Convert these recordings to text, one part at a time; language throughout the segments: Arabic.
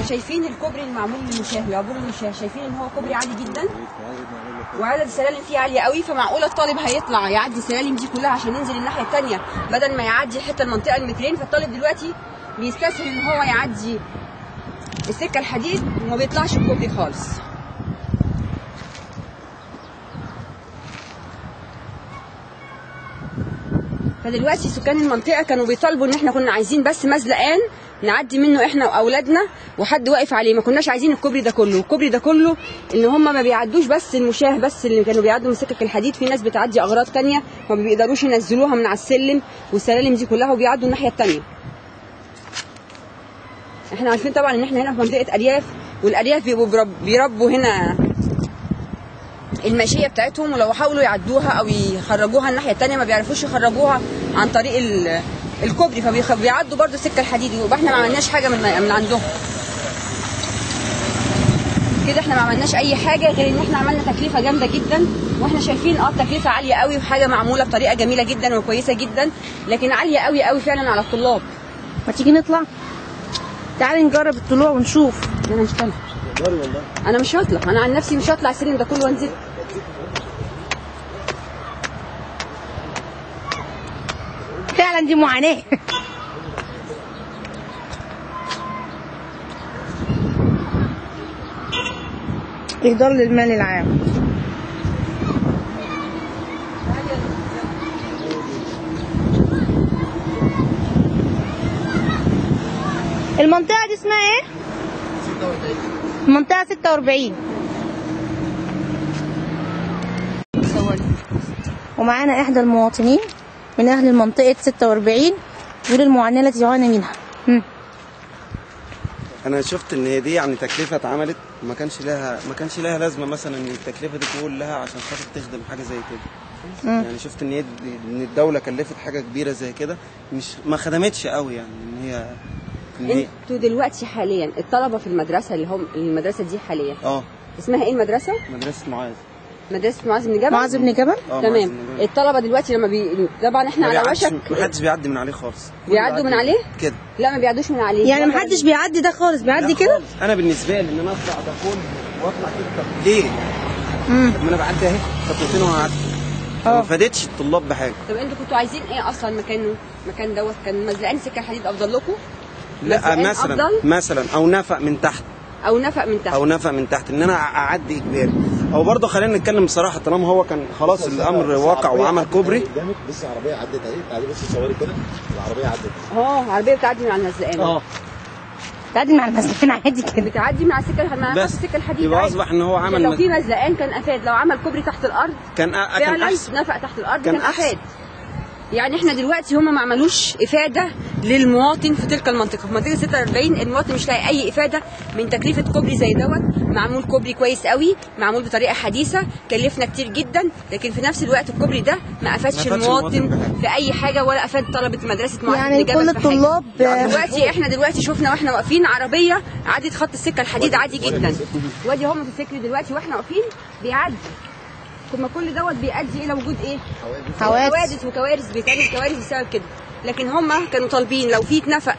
شايفين الكوبري المعمول للمشاه لعبور المشاه، شايفين ان هو كوبري عالي جدا وعدد السلالم فيه عاليه قوي، فمعقوله الطالب هيطلع يعدي السلالم دي كلها عشان ينزل الناحيه الثانيه بدل ما يعدي حته المنطقه المترين. فالطالب دلوقتي بيستسهل ان هو يعدي السكه الحديد وما بيطلعش الكوبري خالص. فدلوقتي سكان المنطقه كانوا بيطالبوا ان احنا كنا عايزين بس مزلقان نعدي منه احنا واولادنا وحد واقف عليه، ما كناش عايزين الكوبري ده كله. الكوبري ده كله ان هم ما بيعدوش بس المشاه بس اللي كانوا بيعدوا من سكك الحديد، في ناس بتعدي اغراض ثانيه ما بيقدروش ينزلوها من على السلم والسلالم دي كلها وبيعدوا الناحيه الثانيه. احنا عارفين طبعا ان احنا هنا في منطقه ارياف، والارياف بيبقوا بيربوا هنا الماشيه بتاعتهم، ولو حاولوا يعدوها او يخرجوها الناحيه الثانيه ما بيعرفوش يخرجوها عن طريق الكوبري، فبيعدوا برضو السكه الحديد، ويبقى احنا ما عملناش حاجه من عندهم كده. احنا ما عملناش اي حاجه غير ان احنا عملنا تكلفه جامده جدا، واحنا شايفين التكلفه عاليه قوي وحاجه معموله بطريقه جميله جدا وكويسه جدا، لكن عاليه قوي قوي فعلا على الطلاب. ما تيجي نطلع؟ تعالي نجرب الطلوع ونشوف. انا مش طالعه والله، انا مش هطلع، انا عن نفسي مش هطلع السلم ده كله وانزل. فعلا دي معاناه. إهدار للمال العام. المنطقة دي اسمها ايه؟ 46. المنطقة 46. ومعانا إحدى المواطنين من أهل المنطقة 46 دول المعاناة التي يعاني منها. أنا شفت إن هي دي يعني تكلفة اتعملت ما كانش لها لازمة مثلا إن التكلفة دي كلها عشان خاطر تخدم حاجة زي كده. يعني شفت إن الدولة كلفت حاجة كبيرة زي كده ما خدمتش قوي، يعني إن هي انتوا دلوقتي حاليا الطلبة في المدرسة اللي هم المدرسة دي حاليا اسمها ايه المدرسة؟ مدرسة معاذ. مدرسة معاذ بن جبل. معاذ بن جبل؟ تمام. الطلبة دلوقتي لما طبعا احنا على وشك محدش بيعدي من عليه خالص. بيعدوا من عليه؟ كده. لا ما بيعدوش من عليه. يعني محدش بيعدي ده خالص، بيعدي كده؟ انا بالنسبة لي ان انا اطلع ده كله واطلع كده، طب ليه؟ طب ما انا بعدي اهي خطوتين وهعدي. ما فادتش الطلاب بحاجة. طب انتوا كنتوا عايزين ايه اصلا مكان دوت؟ كان مزلقان سكة الحديد افضل لكم؟ لا مثلا او نفق من تحت. او نفق من تحت ان انا اعدي اجباري. او برضه خلينا نتكلم بصراحه، طالما هو كان خلاص الامر واقع وعمل كوبري. بص عربيه عدت اهي، تعالي بصي صوري كده، العربيه عدت. عربيه بتعدي من على المزلقان. بتعدي من على المزلقان عادي كده. بتعدي من على السكه الحديد. يبقى اصبح ان هو عمل لو في مزلقان كان افاد، لو عمل كوبري تحت الارض كان احسن. نفق تحت الارض كان افاد. يعني احنا دلوقتي هم ما عملوش افاده للمواطن في تلك المنطقه، في منطقه 46 المواطن مش لاقي اي افاده من تكلفه كوبري زي دوت. معمول كوبري كويس قوي، معمول بطريقه حديثه، كلفنا كتير جدا، لكن في نفس الوقت الكوبري ده ما افادش المواطن في اي حاجه ولا افاد طلبه مدرسه معاذ بن جبل. يعني كل الطلاب احنا دلوقتي شفنا واحنا واقفين عربيه عدت خط السكه الحديد عادي جدا، وادي هم في الفكر دلوقتي واحنا واقفين بيعدي. كما كل دوت بيؤدي الى وجود ايه؟ حوادث وكوارث، بيتعمل كوارث بسبب كده. لكن هم كانوا طالبين لو في نفق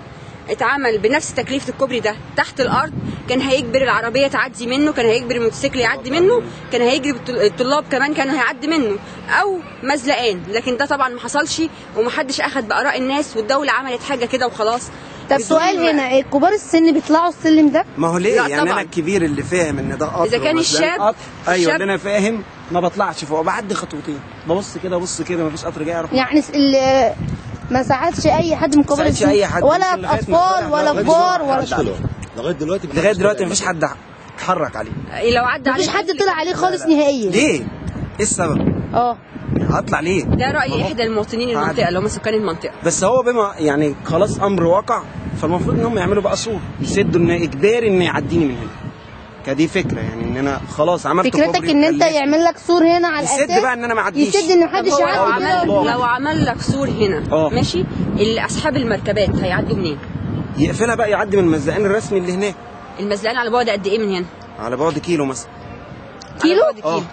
اتعمل بنفس تكلفه الكوبري ده تحت الارض كان هيجبر العربيه تعدي منه، كان هيجبر الموتوسيكل يعدي منه، كان هيجبر الطلاب كمان كانوا هيعدي منه، او مزلقان. لكن ده طبعا ما حصلش ومحدش اخذ باراء الناس، والدوله عملت حاجه كده وخلاص. طب سؤال هنا، كبار السن بيطلعوا السلم ده؟ ما هو ليه؟ يعني طبعا. انا الكبير اللي فاهم ان ده قطر، اذا كان الشاب ايوه اللي انا فاهم ما بطلعش فوق، بعدي خطوتين ببص كده مفيش قطر جاي اروح. يعني ما ساعدش اي حد من كبار السن ولا اطفال ولا كبار ولا لغايه دلوقتي مفيش حد اتحرك عليه. لو عدى عليه مفيش حد طلع عليه خالص نهائيا. ليه؟ ايه السبب؟ هطلع ليه؟ ده رأي إحدى المواطنين المنطقة اللي هم سكان المنطقة. بس هو بما يعني خلاص أمر واقع، فالمفروض إن هم يعملوا بقى سور يسدوا إن إجباري إن يعديني من هنا. كدي فكرة يعني إن أنا خلاص عملت فكرتك إن أنت يعمل لك سور هنا على الأساس يسد بقى إن أنا ما أعديش، يسد إن محدش يعدي. لو عمل لك سور هنا ماشي، اللي أصحاب المركبات هيعدوا منين؟ يقفلها بقى، يعدي من المزلقان الرسمي اللي هناك. المزلقان على بعد قد إيه من هنا؟ على بعد كيلو مثلا. كيلو؟ على بعد كيلو.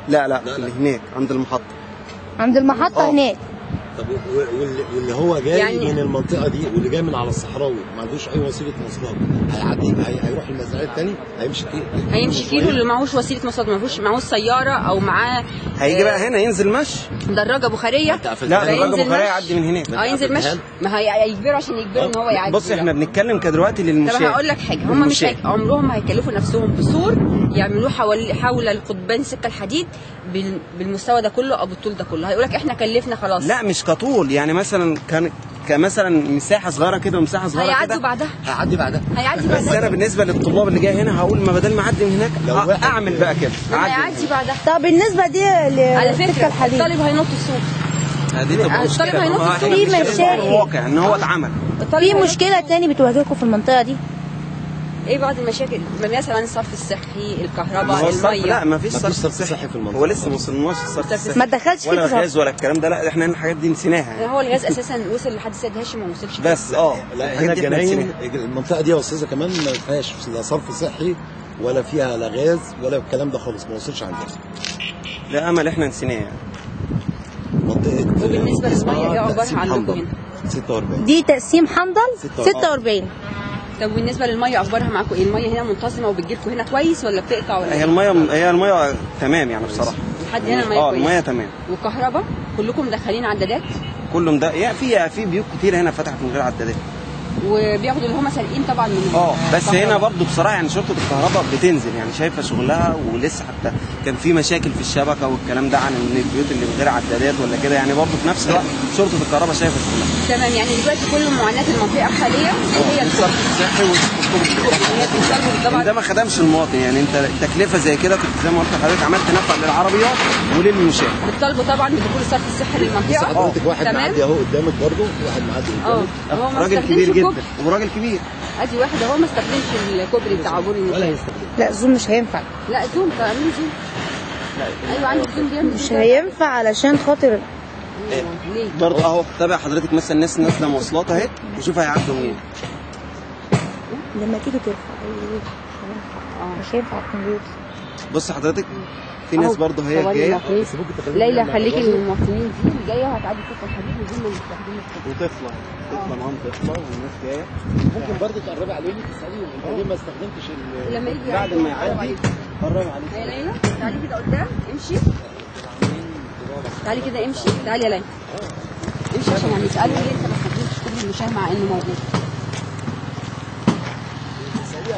لا اللي هناك عند المحطه. عند المحطه هناك. طب واللي هو جاي يعني من المنطقه دي واللي جاي من على الصحراوي ما عندوش اي وسيله مواصلات، هيعدي هيروح المزرعه الثاني هيمشي كيلو اللي معهوش وسيله مواصلات، معهوش سياره او معاه هيجي بقى هنا ينزل مشي. دراجه بخاريه. لا دراجه بخاريه يعدي من هناك. ينزل مشي. ما هيجبروا عشان يجبروا ان هو يعدي. بص احنا بنتكلم كدلوقتي للمشاة. طب هقول لك حاجه، هم مش عمرهم ما هيكلفوا نفسهم بسور يعملوه حول القضبان سكه الحديد بالمستوى ده كله او بالطول ده كله. هيقول لك احنا كلفنا خلاص. لا مش كطول، يعني مثلا كمثلا مساحه صغيره كده ومساحه صغيره كده. هيعدي بعدها. بس انا بالنسبه للطلاب اللي جاي هنا هقول ما بدل ما اعدي من هناك اعمل بقى كده. هيعدي بعدها. طب بالنسبه دي على فكره الطالب هينط السوق. الطالب هينط السوق. في مشاكل واقع ان هو اتعمل. في مشكله تاني بتواجهكم في المنطقه دي؟ ايه بعض المشاكل؟ مثلا الصرف الصحي، الكهرباء، الميه. لا ما فيش صرف صحي في المنطقه. هو لسه ما وصلناش الصرف الصحي. ما تدخلش ولا فيه غاز ولا الكلام ده. لا احنا الحاجات دي نسيناها يعني. هو الغاز اساسا وصل لحد سيد هاشم وما وصلش. بس لا الحاجات هنا دي احنا الجناين نسيناها. المنطقه دي يا استاذه كمان ما فيهاش لا صرف صحي ولا فيها لا غاز ولا الكلام ده خالص، ما وصلش عندنا. لا امل احنا نسيناها يعني. منطقه وبالنسبه للميه ايه اخبارها عندكم هنا؟ 46 دي تقسيم حمضل 46. طب بالنسبه للميه اخبارها معاكم ايه؟ الميه هنا منتظمه وبتجيلكم هنا كويس ولا بتقطع ولا هي الميه تمام يعني بصراحه. لحد هنا الميه كويس. الميه تمام. والكهرباء كلكم مدخلين عدادات؟ كلهم ده يعني في بيوت كتير هنا فتحت من غير عدادات. وبياخدوا اللي هم سارقين طبعا من بس هنا برضو بصراحه يعني شرطه الكهرباء بتنزل يعني شايفه شغلها، ولسه حتى كان في مشاكل في الشبكه والكلام ده عن ان البيوت اللي من غير عدادات ولا كده، يعني برضو في نفس الوقت شرطه الكهرباء شايفه شغلها. تمام. يعني دلوقتي كل معاناه المنطقه حاليا هي الصرف الصحي والكهرباء. ده ما خدمش المواطن، يعني انت تكلفه زي كده كنت زي ما قلت لحضرتك عملت نفع للعربيات وللمشاة. بتطالبوا طبعا بدخول الصرف الصحي للمنطقه. حضرتك واحد معدي اهو قدامك برضه، واحد معدي قدامك. راجل كبير جدا وراجل كبير. ادي واحد اهو ما استخدمش الكوبري بتاع عبور المشاة. ولا يستخدم. لا زوم مش هينفع. لا زوم تعملي زوم. ايوه عندك زوم بيعمل مش هينفع علشان خاطر ليه؟ برضه اهو تابع حضرتك مثلا الناس نازله مواصلات اهي وشوف هيعدوا منين. لما تيجي ترفع مش هينفع الكمبيوتر. بص حضرتك في ناس برضه هي جايه. ليلى خليكي من المواطنين دي اللي جايه هتعدي سكه الحديد ودي اللي مستخدمين وطفله معاهم طفله والناس جايه. ممكن برضه تقربي عليه تساليه انت ليه ما استخدمتش لما يجي بعد ما يعدي قربي عليه. يا ليلى تعالي كده قدام امشي. تعالي كده امشي. تعالي يا ليلى امشي عشان يعني يسالوا ليه انت ما استخدمتش كوبري المشاة مع انه موجود.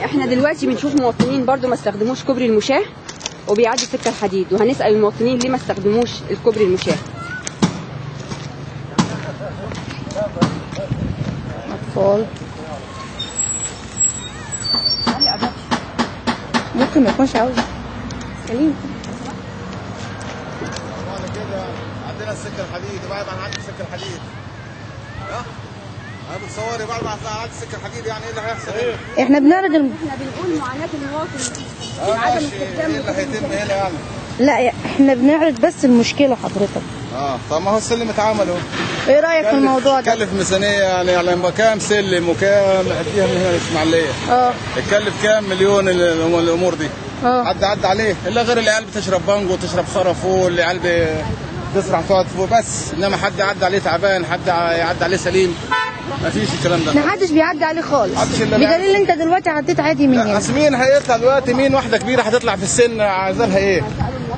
احنا دلوقتي بنشوف مواطنين برضو ما استخدموش كوبري المشاة وبيعدي سكه الحديد، وهنسال المواطنين ليه ما استخدموش الكوبري المشاة. اطفال ممكن ما يكونش عاوز سليم. عندنا السكه الحديد وبعد ما نعدي السكه الحديد بتصوري بعد ما نعدي السكه الحديد يعني ايه اللي هيحصل؟ احنا بنعرض احنا بنقول معاناه المواطن عدم استخدام ايه اللي هيتم هنا يعني؟ لا احنا بنعرض بس المشكله حضرتك. طب ما هو السلم اتعمل اهو. ايه رايك في الموضوع ده؟ كلف ميزانيه يعني كام سلم وكام اديها من هنا الاسماعيليه. اتكلف كام مليون الامور دي. حد عدى عليه الا غير العيال بتشرب بانجو وتشرب خرفول، العيال بتسرح تقعد فوق بس، انما حد يعدي عليه تعبان، حد يعدي عليه سليم، ما فيش الكلام ده. ما حدش بيعدي عليه خالص. بدليل انت دلوقتي عديت عادي من هنا. اصل مين هيطلع دلوقتي؟ مين واحده كبيره هتطلع في السن عايزه لها ايه؟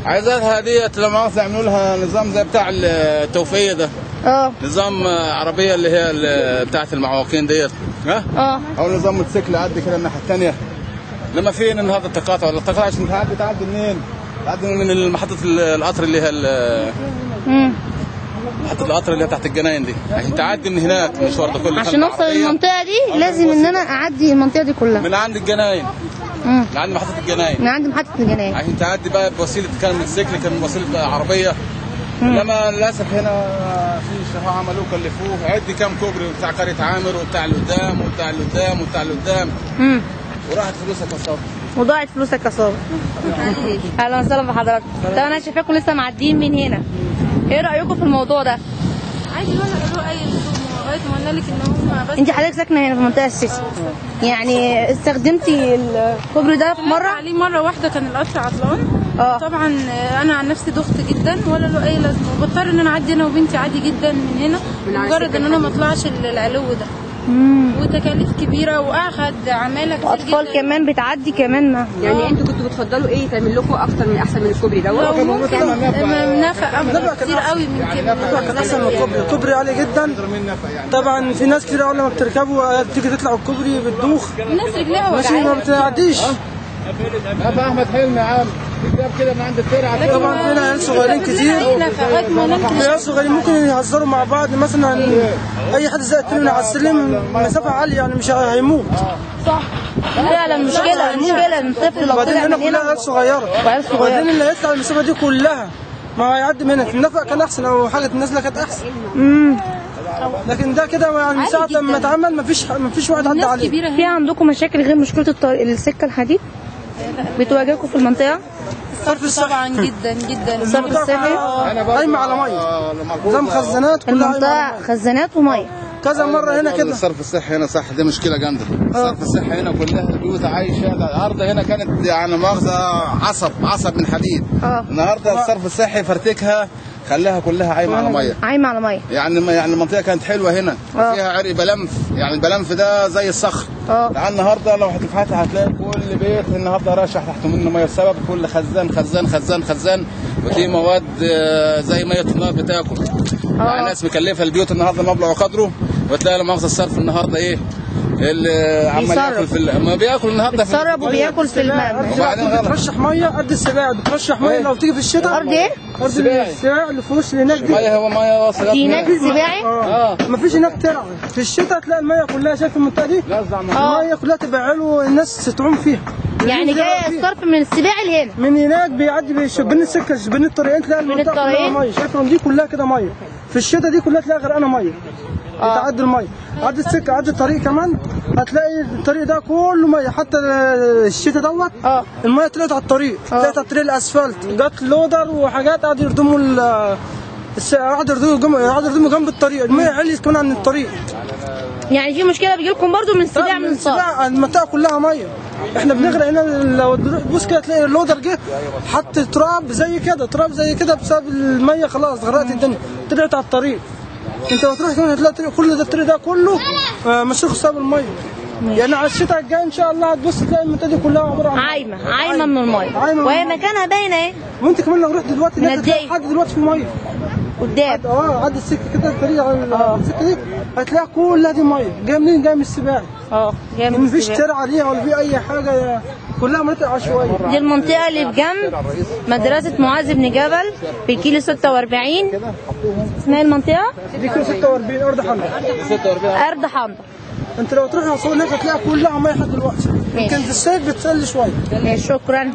عايزه لها ديت لما يعملوا لها نظام زي بتاع التوفيه ده. نظام عربيه اللي هي بتاعت المعوقين ديت. او نظام موتوسيكل قد كده الناحيه الثانيه. لما فين النهارده التقاطع ولا التقاطع عشان تعدي منين؟ تعدي من محطه القطر اللي هي محطة القطر اللي هي تحت الجناين دي، عشان تعدي من هناك المشوار ده كله. عشان اوصل المنطقة دي لازم ان انا اعدي المنطقة دي كلها. من عند الجناين. من عند محطة الجناين. من عند محطة الجناين. عشان تعدي بقى بوسيلة كان موتوسيكل كان بوسيلة عربية. انما للاسف هنا في عملوه كلفوه عد كام كوبري بتاع قرية عامر وبتاع اللي قدام وبتاع اللي قدام وبتاع اللي قدام. وراحت فلوسك كصابة. وضاعت فلوسك كصابة. اهلا وسهلا بحضرتك. طب انا شايفاكم لسه معديين من هنا. ايه رأيكم في الموضوع ده؟ عادي ولا له اي لزوم، لغايه ما قلنا لك ان هم بس. انت حضرتك ساكنه هنا في المنطقه السيسي، يعني استخدمتي الكوبري ده في مره؟ عليه مره واحده كان القطر عطلان. طبعا انا عن نفسي ضغط جدا ولا له اي لازمه، وبضطر ان انا اعدي انا وبنتي عادي جدا من هنا مجرد ان انا ما اطلعش العلو ده. وتكاليف كبيره واخد عماله كتير واطفال جدا. كمان بتعدي كمان. يعني انتوا كنتوا بتفضلوا ايه تعمل لكم اكتر من احسن من الكوبري ده؟ لو ممكن نفق كتير قوي من كده. كان احسن من الكوبري، الكوبري عالي جدا. طبعا في ناس كتير اول ما بتركبوا تيجي تطلع الكوبري بتدوخ، الناس رجليها ماشي ما بتعديش. ابا احمد حلمي يا عم جاب كده من عند الترعه. طبعا في عيال صغيرين كتير، في عيال صغيرين ممكن يهزروا مع بعض، مثلا اي حد زي التاني على السلم مسافه عاليه يعني مش هيموت. صح فعلا. المشكله ان الطفل لو وبعدين طلع هنا من كلها هنا عيال صغيره، وبعدين اللي هيطلع المسافه دي كلها ما هيعدي منها. في النفق كان احسن او حاجه النازله كانت احسن. لكن ده كده يعني من ساعه ما اتعمل مفيش واحد عدى عليه. في عندكم مشاكل غير مشكله السكه الحديد بتواجهكم في المنطقه؟ الصرف الصحي طبعا جدا جدا. الصرف الصحي قايمه على ميه، نظام خزانات كلها المنطقه خزانات وميه. كذا مره هنا كده. الصرف الصحي هنا صح، دي مشكله جامده. الصرف الصحي هنا كلها البيوت عايشه، الارض هنا كانت يعني مؤاخذه عصب من حديد. النهارده الصرف الصحي فرتكها خلاها كلها عايمه على ميه. عايمه على ميه. يعني المنطقه كانت حلوه هنا، فيها عرق بلنف، يعني البلنف ده زي الصخر. النهارده لو هتفتح هتلاقي كل بيت النهارده راشح تحت منه ميه، السبب كل خزان خزان خزان خزان، ودي مواد زي ميه النار بتاكل. يعني ناس مكلفه البيوت النهارده مبلغ وقدره، وتلاقي لا مؤاخذه الصرف النهارده ايه اللي عمال ياكل في ما بياكل النهارده في بيتصرف وبياكل في الماء. وبعدين بترشح ميه قد السباع، بترشح ميه لو تيجي في الشتاء. ارض ايه؟ ارض السباع اللي في وش هناك دي. ميه، هو ميه واصله في هناك السباعي؟ مفيش هناك ترعه. في الشتاء تلاقي الميه كلها، شايف المنطقه دي؟ الميه كلها تبقى علو الناس تعوم فيها. يعني جاي الصرف من السباعي لهنا، من هناك بيعدي بين السكه بين الطريقين، تلاقي المنطقه كلها ميه. شايفهم دي كلها كده ميه. في الشتاء دي كلها تلاقي غرقانه ميه. بتعدي الميه، عدي السكه، عدي الطريق كمان هتلاقي الطريق ده كله ميه. حتى الشتاء دوت الميه طلعت على الطريق، طلعت على الطريق الاسفلت، جت لودر وحاجات قعدوا يردموا قعدوا يردموا جنب الطريق، الميه عليت كمان عن الطريق. يعني في مشكله بيجيلكم برضو من السباع من الصرف؟ المنطقه كلها ميه. احنا بنغرق هنا، لو تبص كده تلاقي اللودر جه حط تراب زي كده بسبب الميه، خلاص غرقت الدنيا، طلعت على الطريق. انت لو تروح كمان هتلاقي الطريق كله الطريق ده كله مسروق بسبب الميه. يعني على الشتاء الجاي ان شاء الله هتبص تلاقي المنطقه دي كلها عباره عن عايمه من الميه، وهي مكانها باينه اهي. وانت كمان لو رحت دلوقتي هتلاقي حد دلوقتي في ميه قدام. عدي السكه كده، الطريق على السكه دي هتلاقي كلها دي ميه. جايه منين؟ جايه من السباعي. جايه من مفيش ترعه ليها ولا في اي حاجه، كلها مناطق عشوائيه. دي المنطقه اللي بجنب مدرسه معاذ بن جبل في كيلو 46. اسمها المنطقه دي كيلو 46 ارض حمراء. ارض حمراء. انت لو تروح على صور هناك هتلاقي كلها ميه لحد دلوقتي. يمكن في الصيف بتسلي شويه. شكرا.